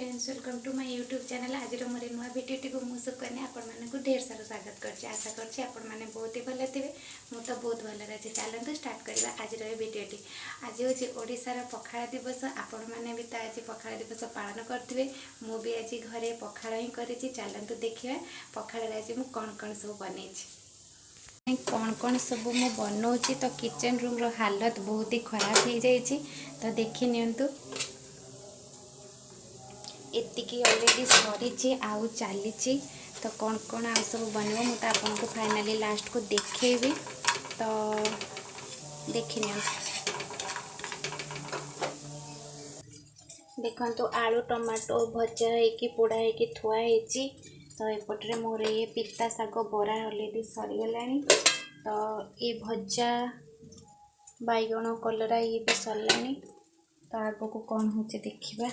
Friends, welcome to my YouTube channel. आज मोर नुआ भिडियोटी को मुझे सुकनी आपको ढेर सारा स्वागत कर आशा कर बहुत ही भल थे। मुझे बहुत भल अच्छे। चलते स्टार्ट करवा आज भिडियोटी। आज हूँ ओडिशार पखाड़ दिवस। आपण मैंने भी तो आज पखाड़ दिवस पालन करेंगे। मुझे आज घरे पखाड़ ही करी। चलतु देखिए पखाड़ आज मुझे कौन कौन सब बनई कौन कौन सब मु बनाऊँगी। तो किचन रूम रो हालत बहुत ही खराब हो जाए तो देखी नियंतु। एतिकी ऑलरेडी सरी आउ चली तो कौन कौन आ सब बनव मुझे आपको फाइनाली लास्ट को देखेबी तो देखी देखो आलू टमाटो भजा होगी पोड़ा होगी थुआ होती। तो एपटे मोर ये पिता शाग बरा ऑलरेडी सरीगला। तो ये भजा बैगण कलरा ये भी सरला। तो आग को कौन हो देखा।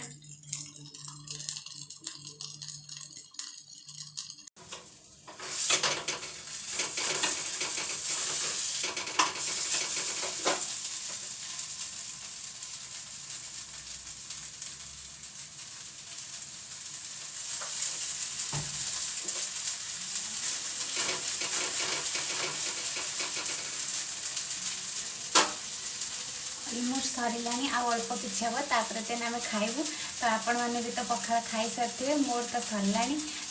अलमोस्ट सरला अल्प किसी हम तापर तेन आम खाइबू। तो आपण मैंने भी तो पखाड़ खाई सारे मोर तो सरला।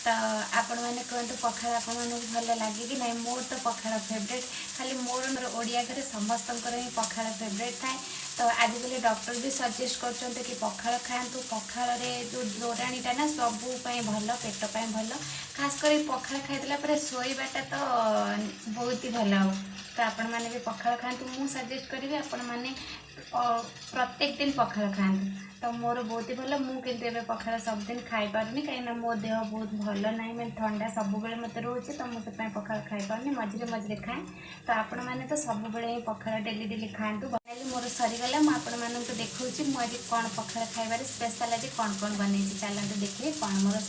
तो आपण मैंने कहतु पखाड़ आपण मानक भल लगे कि नहीं। मोर तो पखाड़ फेवरेट खाली मोर ओडिया घरे समस्त ही पखाड़ फेवरेट थाए। तो आजिकल डॉक्टर भी सजेस्ट कर कि पखाड़ खातु। पखाड़ जो जोराणीटा ना सबू भल पेट भल। खास कर पखाड़ खाईदेला शोवाटा तो बहुत ही भल हो। तो आपण मैंने भी पखाड़ खातु। मुझे सजेस्ट करी आपण मैंने प्रत्येक दिन पखाड़ खातु। तो मोर बहुत ही भल। मुझे पखाड़ सब दिन खाई पारनी कहीं मो देह बहुत भल ना। मैं ठंडा सब मत रोचे तो मुझे पखाड़ खाई पारनी मझे मझे खाए। तो आपण मैंने तो सब ही पखाड़ डेली डेली खातु। बनाइली मोर सरीगला। मुझे देखा मुझे कौन पखाड़ खाइबार स्पेशल आज कौन कौन बन। चलते देखिए कौन मोर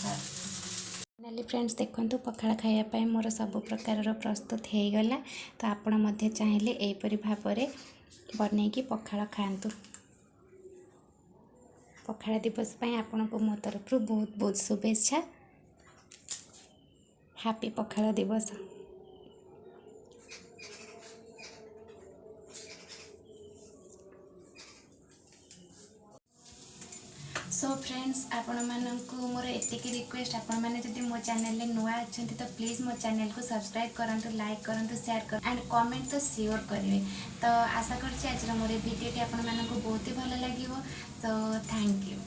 फाइनाली फ्रेंड्स देखो पखाड़ खायापी मोर सब प्रकार प्रस्तुत हो गला। तो आपण चाहिए यहपरी भाव में बनईकी पखाड़ खातु। पखाड़ दिवस आपण को मो तरफ बहुत बहुत शुभेच्छा। हैप्पी पखाड़ दिवस। सो फ्रेंड्स आपण मानक मोर एतिकी रिक्वेस्ट आपण मैंने जब मो चैनल नुआ अच्छा तो प्लीज़ मो चैनल को सब्सक्राइब करूँ लाइक करूँ शेयर कर एंड कमेंट तो श्योर करेंगे। तो आशा कर आज मोर भिडियोटी आपण मानक बहुत ही भल लगे। तो थैंक यू।